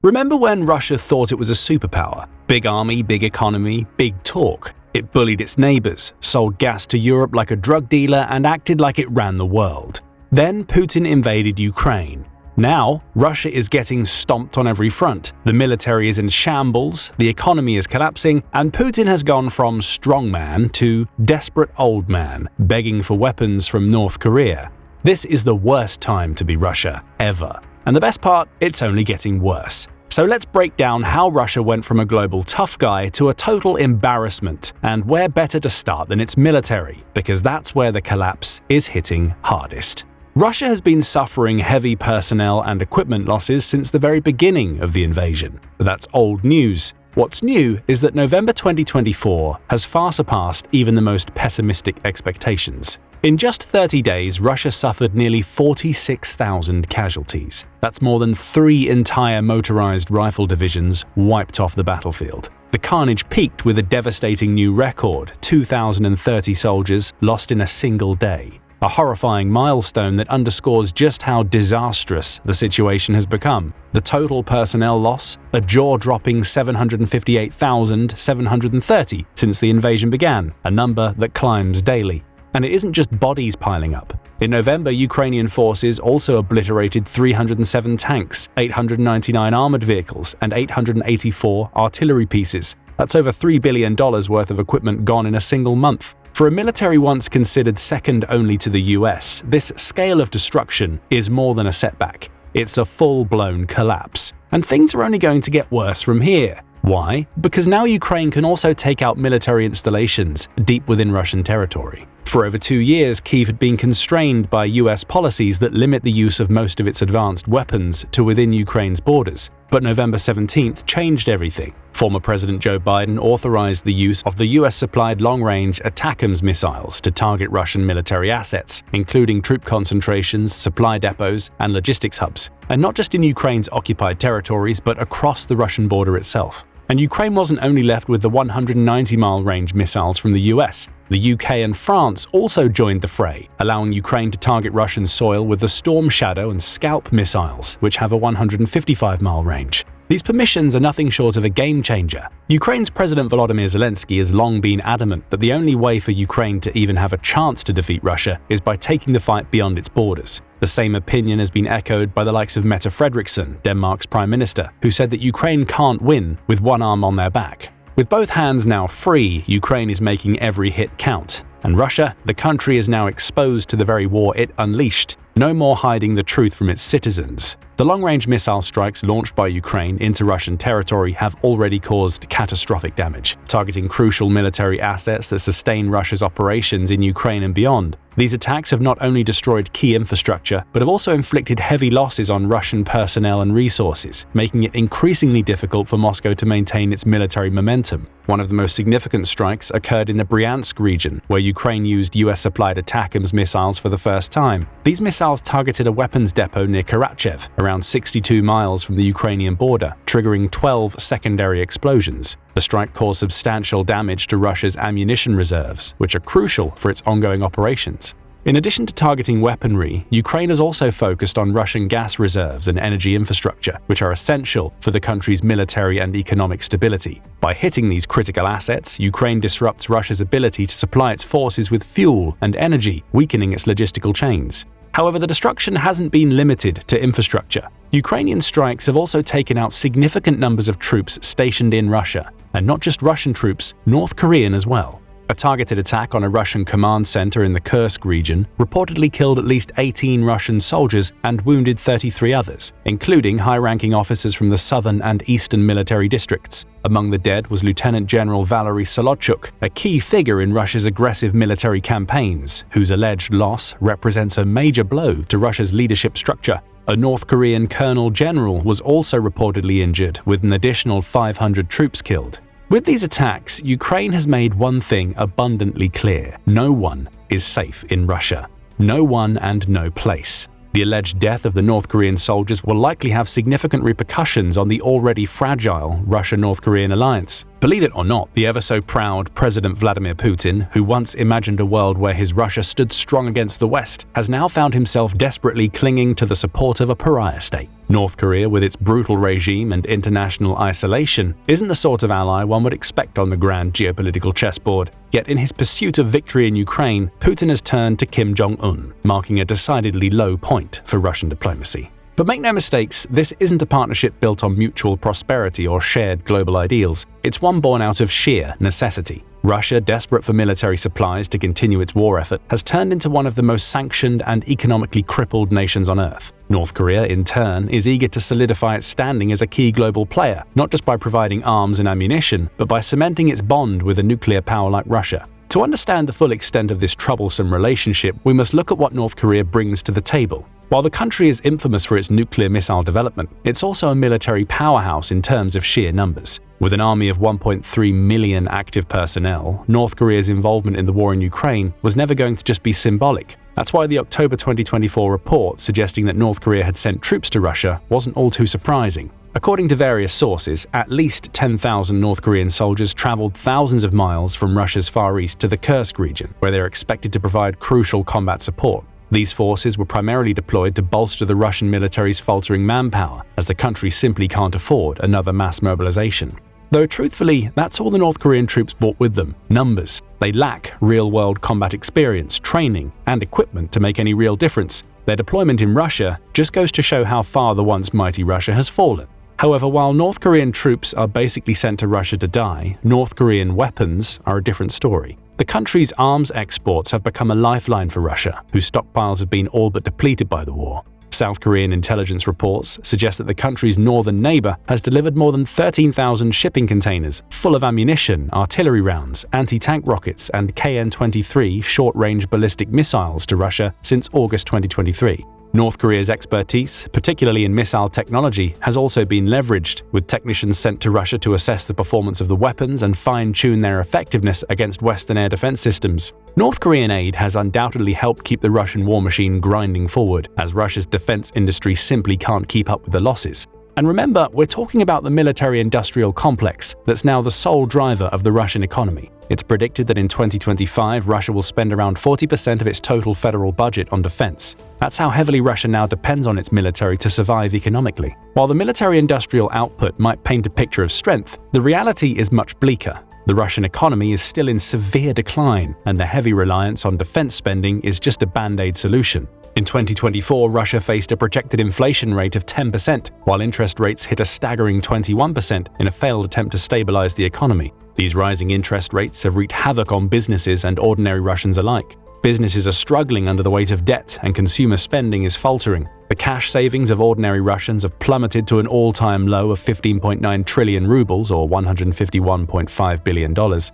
Remember when Russia thought it was a superpower? Big army, big economy, big talk. It bullied its neighbors, sold gas to Europe like a drug dealer, and acted like it ran the world. Then Putin invaded Ukraine. Now, Russia is getting stomped on every front. The military is in shambles, the economy is collapsing, and Putin has gone from strongman to desperate old man, begging for weapons from North Korea. This is the worst time to be Russia, ever. And the best part, it's only getting worse. So let's break down how Russia went from a global tough guy to a total embarrassment, and where better to start than its military, because that's where the collapse is hitting hardest. Russia has been suffering heavy personnel and equipment losses since the very beginning of the invasion. But that's old news. What's new is that November 2024 has far surpassed even the most pessimistic expectations. In just 30 days, Russia suffered nearly 46,000 casualties. That's more than 3 entire motorized rifle divisions wiped off the battlefield. The carnage peaked with a devastating new record: 2,030 soldiers lost in a single day. A horrifying milestone that underscores just how disastrous the situation has become. The total personnel loss, a jaw-dropping 758,730 since the invasion began, a number that climbs daily. And it isn't just bodies piling up. In November, Ukrainian forces also obliterated 307 tanks, 899 armored vehicles, and 884 artillery pieces. That's over $3 billion worth of equipment gone in a single month. For a military once considered second only to the US, this scale of destruction is more than a setback. It's a full-blown collapse. And things are only going to get worse from here. Why? Because now Ukraine can also take out military installations deep within Russian territory. For over 2 years, Kyiv had been constrained by US policies that limit the use of most of its advanced weapons to within Ukraine's borders. But November 17th changed everything. Former President Joe Biden authorized the use of the US-supplied long-range ATACMS missiles to target Russian military assets, including troop concentrations, supply depots, and logistics hubs. And not just in Ukraine's occupied territories, but across the Russian border itself. And Ukraine wasn't only left with the 190-mile range missiles from the US. The UK and France also joined the fray, allowing Ukraine to target Russian soil with the Storm Shadow and Scalp missiles, which have a 155-mile range. These permissions are nothing short of a game-changer. Ukraine's President Volodymyr Zelensky has long been adamant that the only way for Ukraine to even have a chance to defeat Russia is by taking the fight beyond its borders. The same opinion has been echoed by the likes of Mette Frederiksen, Denmark's Prime Minister, who said that Ukraine can't win with one arm on their back. With both hands now free, Ukraine is making every hit count. And Russia, the country, is now exposed to the very war it unleashed. No more hiding the truth from its citizens. The long-range missile strikes launched by Ukraine into Russian territory have already caused catastrophic damage, targeting crucial military assets that sustain Russia's operations in Ukraine and beyond. These attacks have not only destroyed key infrastructure, but have also inflicted heavy losses on Russian personnel and resources, making it increasingly difficult for Moscow to maintain its military momentum. One of the most significant strikes occurred in the Bryansk region, where Ukraine used US-supplied ATACMS missiles for the first time. These missiles targeted a weapons depot near Karachev, around 62 miles from the Ukrainian border, triggering 12 secondary explosions. The strike caused substantial damage to Russia's ammunition reserves, which are crucial for its ongoing operations. In addition to targeting weaponry, Ukraine has also focused on Russian gas reserves and energy infrastructure, which are essential for the country's military and economic stability. By hitting these critical assets, Ukraine disrupts Russia's ability to supply its forces with fuel and energy, weakening its logistical chains. However, the destruction hasn't been limited to infrastructure. Ukrainian strikes have also taken out significant numbers of troops stationed in Russia, and not just Russian troops, North Korean as well. A targeted attack on a Russian command center in the Kursk region reportedly killed at least 18 Russian soldiers and wounded 33 others, including high-ranking officers from the southern and eastern military districts. Among the dead was Lieutenant General Valery Solochuk, a key figure in Russia's aggressive military campaigns, whose alleged loss represents a major blow to Russia's leadership structure. A North Korean colonel general was also reportedly injured, with an additional 500 troops killed. With these attacks, Ukraine has made one thing abundantly clear: no one is safe in Russia. No one and no place. The alleged death of the North Korean soldiers will likely have significant repercussions on the already fragile Russia-North Korean alliance. Believe it or not, the ever-so-proud President Vladimir Putin, who once imagined a world where his Russia stood strong against the West, has now found himself desperately clinging to the support of a pariah state. North Korea, with its brutal regime and international isolation, isn't the sort of ally one would expect on the grand geopolitical chessboard. Yet in his pursuit of victory in Ukraine, Putin has turned to Kim Jong-un, marking a decidedly low point for Russian diplomacy. But make no mistakes, this isn't a partnership built on mutual prosperity or shared global ideals. It's one born out of sheer necessity. Russia, desperate for military supplies to continue its war effort, has turned into one of the most sanctioned and economically crippled nations on Earth. North Korea, in turn, is eager to solidify its standing as a key global player, not just by providing arms and ammunition, but by cementing its bond with a nuclear power like Russia. To understand the full extent of this troublesome relationship, we must look at what North Korea brings to the table. While the country is infamous for its nuclear missile development, it's also a military powerhouse in terms of sheer numbers. With an army of 1.3 million active personnel, North Korea's involvement in the war in Ukraine was never going to just be symbolic. That's why the October 2024 report suggesting that North Korea had sent troops to Russia wasn't all too surprising. According to various sources, at least 10,000 North Korean soldiers traveled thousands of miles from Russia's Far East to the Kursk region, where they're expected to provide crucial combat support. These forces were primarily deployed to bolster the Russian military's faltering manpower, as the country simply can't afford another mass mobilization. Though truthfully, that's all the North Korean troops brought with them: numbers. They lack real-world combat experience, training, and equipment to make any real difference. Their deployment in Russia just goes to show how far the once mighty Russia has fallen. However, while North Korean troops are basically sent to Russia to die, North Korean weapons are a different story. The country's arms exports have become a lifeline for Russia, whose stockpiles have been all but depleted by the war. South Korean intelligence reports suggest that the country's northern neighbor has delivered more than 13,000 shipping containers full of ammunition, artillery rounds, anti-tank rockets, and KN-23 short-range ballistic missiles to Russia since August 2023. North Korea's expertise, particularly in missile technology, has also been leveraged, with technicians sent to Russia to assess the performance of the weapons and fine-tune their effectiveness against Western air defense systems. North Korean aid has undoubtedly helped keep the Russian war machine grinding forward, as Russia's defense industry simply can't keep up with the losses. And remember, we're talking about the military-industrial complex that's now the sole driver of the Russian economy. It's predicted that in 2025, Russia will spend around 40% of its total federal budget on defense. That's how heavily Russia now depends on its military to survive economically. While the military-industrial output might paint a picture of strength, the reality is much bleaker. The Russian economy is still in severe decline, and the heavy reliance on defense spending is just a band-aid solution. In 2024, Russia faced a projected inflation rate of 10%, while interest rates hit a staggering 21% in a failed attempt to stabilize the economy. These rising interest rates have wreaked havoc on businesses and ordinary Russians alike. Businesses are struggling under the weight of debt, and consumer spending is faltering. The cash savings of ordinary Russians have plummeted to an all-time low of 15.9 trillion rubles, or $151.5 billion,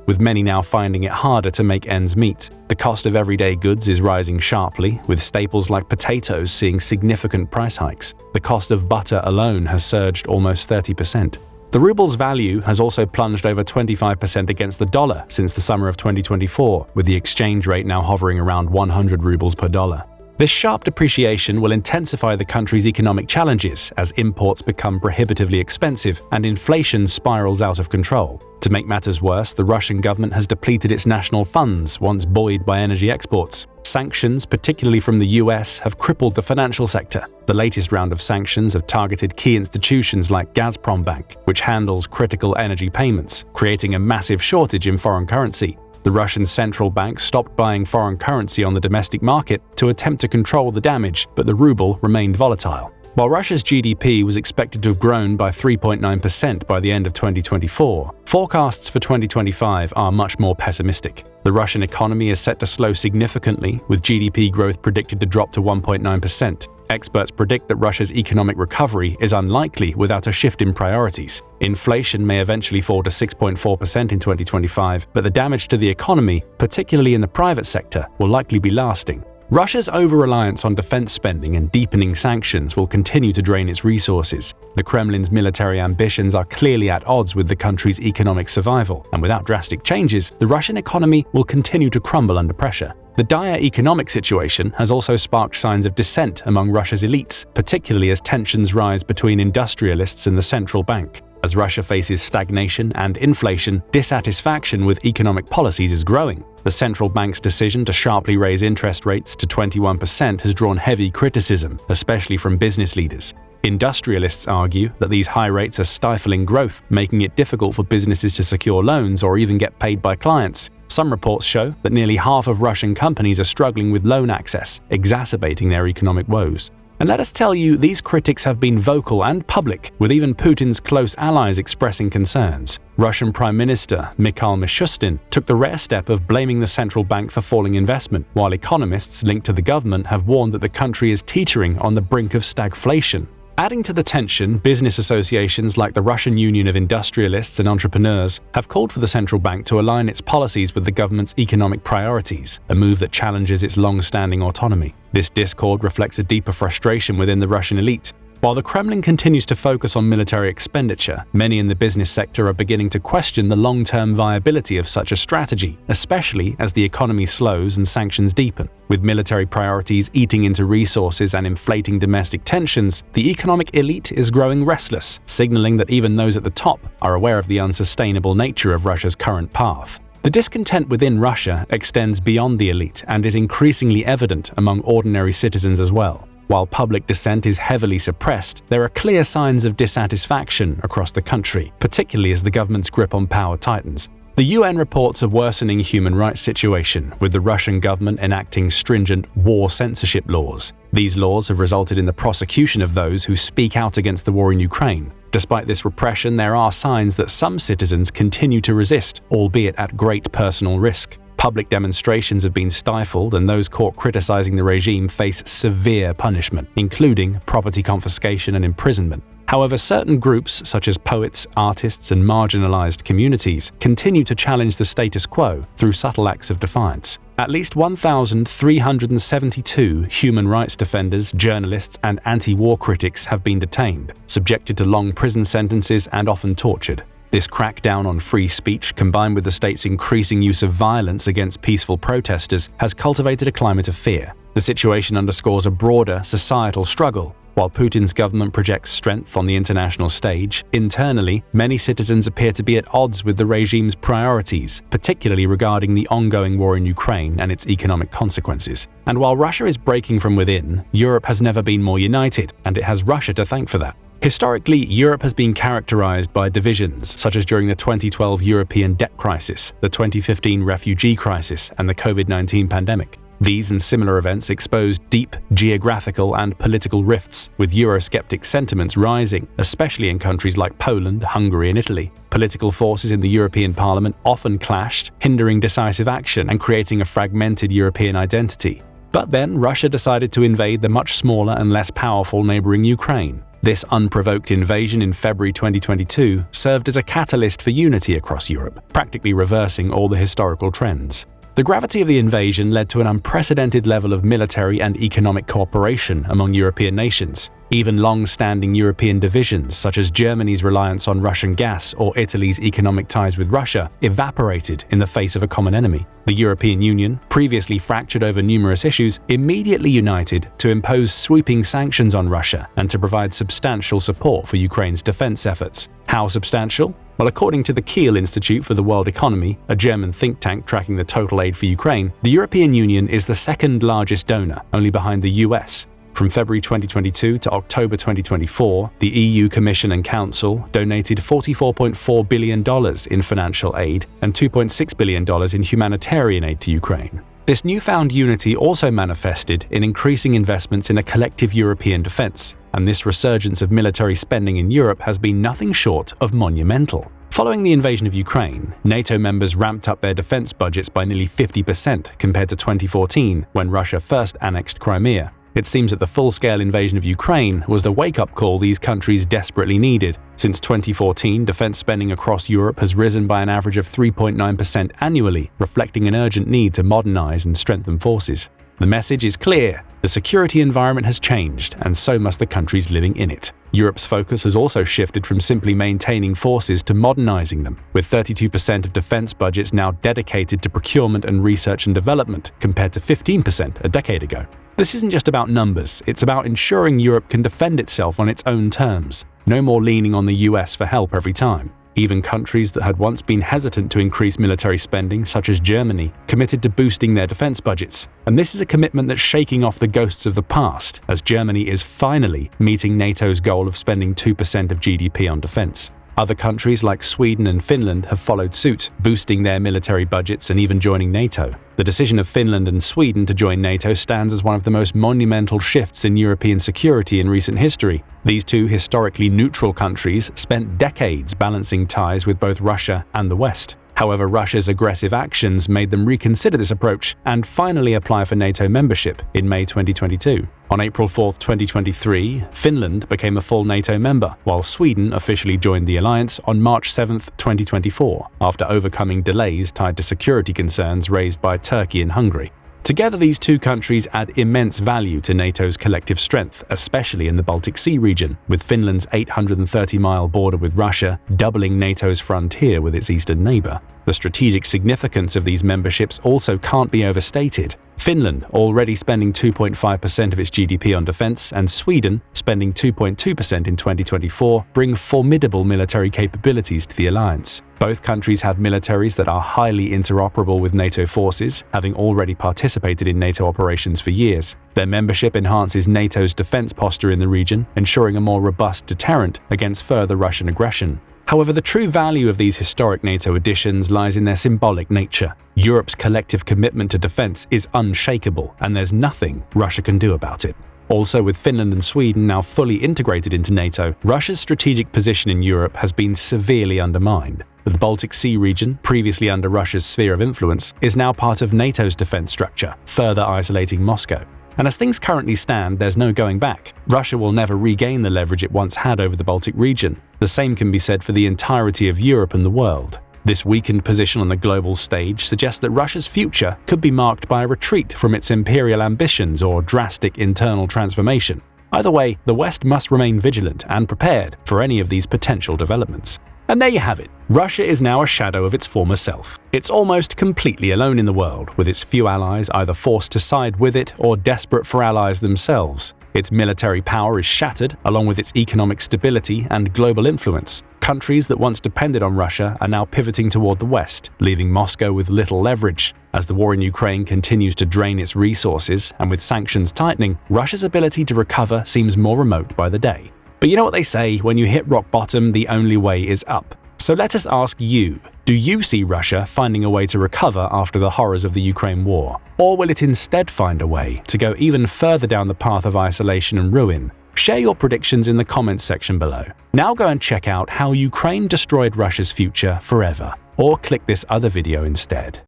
with many now finding it harder to make ends meet. The cost of everyday goods is rising sharply, with staples like potatoes seeing significant price hikes. The cost of butter alone has surged almost 30%. The ruble's value has also plunged over 25% against the dollar since the summer of 2024, with the exchange rate now hovering around 100 rubles per dollar. This sharp depreciation will intensify the country's economic challenges as imports become prohibitively expensive and inflation spirals out of control. To make matters worse, the Russian government has depleted its national funds, once buoyed by energy exports. Sanctions, particularly from the US, have crippled the financial sector. The latest round of sanctions have targeted key institutions like Gazprom Bank, which handles critical energy payments, creating a massive shortage in foreign currency. The Russian central bank stopped buying foreign currency on the domestic market to attempt to control the damage, but the ruble remained volatile. While Russia's GDP was expected to have grown by 3.9% by the end of 2024, forecasts for 2025 are much more pessimistic. The Russian economy is set to slow significantly, with GDP growth predicted to drop to 1.9%. Experts predict that Russia's economic recovery is unlikely without a shift in priorities. Inflation may eventually fall to 6.4% in 2025, but the damage to the economy, particularly in the private sector, will likely be lasting. Russia's over-reliance on defense spending and deepening sanctions will continue to drain its resources. The Kremlin's military ambitions are clearly at odds with the country's economic survival, and without drastic changes, the Russian economy will continue to crumble under pressure. The dire economic situation has also sparked signs of dissent among Russia's elites, particularly as tensions rise between industrialists and the central bank. As Russia faces stagnation and inflation, dissatisfaction with economic policies is growing. The central bank's decision to sharply raise interest rates to 21% has drawn heavy criticism, especially from business leaders. Industrialists argue that these high rates are stifling growth, making it difficult for businesses to secure loans or even get paid by clients. Some reports show that nearly half of Russian companies are struggling with loan access, exacerbating their economic woes. And let us tell you, these critics have been vocal and public, with even Putin's close allies expressing concerns. Russian Prime Minister Mikhail Mishustin took the rare step of blaming the central bank for falling investment, while economists linked to the government have warned that the country is teetering on the brink of stagflation. Adding to the tension, business associations like the Russian Union of Industrialists and Entrepreneurs have called for the central bank to align its policies with the government's economic priorities, a move that challenges its long-standing autonomy. This discord reflects a deeper frustration within the Russian elite. While the Kremlin continues to focus on military expenditure, many in the business sector are beginning to question the long-term viability of such a strategy, especially as the economy slows and sanctions deepen. With military priorities eating into resources and inflating domestic tensions, the economic elite is growing restless, signaling that even those at the top are aware of the unsustainable nature of Russia's current path. The discontent within Russia extends beyond the elite and is increasingly evident among ordinary citizens as well. While public dissent is heavily suppressed, there are clear signs of dissatisfaction across the country, particularly as the government's grip on power tightens. The UN reports a worsening human rights situation, with the Russian government enacting stringent war censorship laws. These laws have resulted in the prosecution of those who speak out against the war in Ukraine. Despite this repression, there are signs that some citizens continue to resist, albeit at great personal risk. Public demonstrations have been stifled, and those caught criticizing the regime face severe punishment, including property confiscation and imprisonment. However, certain groups, such as poets, artists, and marginalized communities, continue to challenge the status quo through subtle acts of defiance. At least 1,372 human rights defenders, journalists, and anti-war critics have been detained, subjected to long prison sentences, and often tortured. This crackdown on free speech, combined with the state's increasing use of violence against peaceful protesters, has cultivated a climate of fear. The situation underscores a broader societal struggle. While Putin's government projects strength on the international stage, internally, many citizens appear to be at odds with the regime's priorities, particularly regarding the ongoing war in Ukraine and its economic consequences. And while Russia is breaking from within, Europe has never been more united, and it has Russia to thank for that. Historically, Europe has been characterized by divisions, such as during the 2012 European debt crisis, the 2015 refugee crisis, and the COVID-19 pandemic. These and similar events exposed deep geographical and political rifts, with Eurosceptic sentiments rising, especially in countries like Poland, Hungary, and Italy. Political forces in the European Parliament often clashed, hindering decisive action and creating a fragmented European identity. But then Russia decided to invade the much smaller and less powerful neighboring Ukraine. This unprovoked invasion in February 2022 served as a catalyst for unity across Europe, practically reversing all the historical trends. The gravity of the invasion led to an unprecedented level of military and economic cooperation among European nations. Even long-standing European divisions, such as Germany's reliance on Russian gas or Italy's economic ties with Russia, evaporated in the face of a common enemy. The European Union, previously fractured over numerous issues, immediately united to impose sweeping sanctions on Russia and to provide substantial support for Ukraine's defense efforts. How substantial? Well, according to the Kiel Institute for the World Economy, a German think tank tracking the total aid for Ukraine, the European Union is the second largest donor, only behind the US. From February 2022 to October 2024, the EU Commission and Council donated $44.4 billion in financial aid and $2.6 billion in humanitarian aid to Ukraine. This newfound unity also manifested in increasing investments in a collective European defense, and this resurgence of military spending in Europe has been nothing short of monumental. Following the invasion of Ukraine, NATO members ramped up their defense budgets by nearly 50% compared to 2014, when Russia first annexed Crimea. It seems that the full-scale invasion of Ukraine was the wake-up call these countries desperately needed. Since 2014, defense spending across Europe has risen by an average of 3.9% annually, reflecting an urgent need to modernize and strengthen forces. The message is clear: the security environment has changed, and so must the countries living in it. Europe's focus has also shifted from simply maintaining forces to modernizing them, with 32% of defense budgets now dedicated to procurement and research and development, compared to 15% a decade ago. This isn't just about numbers, it's about ensuring Europe can defend itself on its own terms. No more leaning on the US for help every time. Even countries that had once been hesitant to increase military spending, such as Germany, committed to boosting their defense budgets. And this is a commitment that's shaking off the ghosts of the past, as Germany is finally meeting NATO's goal of spending 2% of GDP on defense. Other countries like Sweden and Finland have followed suit, boosting their military budgets and even joining NATO. The decision of Finland and Sweden to join NATO stands as one of the most monumental shifts in European security in recent history. These two historically neutral countries spent decades balancing ties with both Russia and the West. However, Russia's aggressive actions made them reconsider this approach and finally apply for NATO membership in May 2022. On April 4, 2023, Finland became a full NATO member, while Sweden officially joined the alliance on March 7, 2024, after overcoming delays tied to security concerns raised by Turkey and Hungary. Together, these two countries add immense value to NATO's collective strength, especially in the Baltic Sea region, with Finland's 830-mile border with Russia doubling NATO's frontier with its eastern neighbor. The strategic significance of these memberships also can't be overstated. Finland, already spending 2.5% of its GDP on defense, and Sweden, spending 2.2% in 2024, bring formidable military capabilities to the alliance. Both countries have militaries that are highly interoperable with NATO forces, having already participated in NATO operations for years. Their membership enhances NATO's defense posture in the region, ensuring a more robust deterrent against further Russian aggression. However, the true value of these historic NATO additions lies in their symbolic nature. Europe's collective commitment to defense is unshakable, and there's nothing Russia can do about it. Also, with Finland and Sweden now fully integrated into NATO, Russia's strategic position in Europe has been severely undermined. The Baltic Sea region, previously under Russia's sphere of influence, is now part of NATO's defense structure, further isolating Moscow. And as things currently stand, there's no going back. Russia will never regain the leverage it once had over the Baltic region. The same can be said for the entirety of Europe and the world. This weakened position on the global stage suggests that Russia's future could be marked by a retreat from its imperial ambitions or drastic internal transformation. Either way, the West must remain vigilant and prepared for any of these potential developments. And there you have it. Russia is now a shadow of its former self. It's almost completely alone in the world, with its few allies either forced to side with it or desperate for allies themselves. Its military power is shattered, along with its economic stability and global influence. Countries that once depended on Russia are now pivoting toward the West, leaving Moscow with little leverage. As the war in Ukraine continues to drain its resources, and with sanctions tightening, Russia's ability to recover seems more remote by the day. But you know what they say, when you hit rock bottom, the only way is up. So let us ask you, do you see Russia finding a way to recover after the horrors of the Ukraine war? Or will it instead find a way to go even further down the path of isolation and ruin? Share your predictions in the comments section below. Now go and check out how Ukraine destroyed Russia's future forever, or click this other video instead.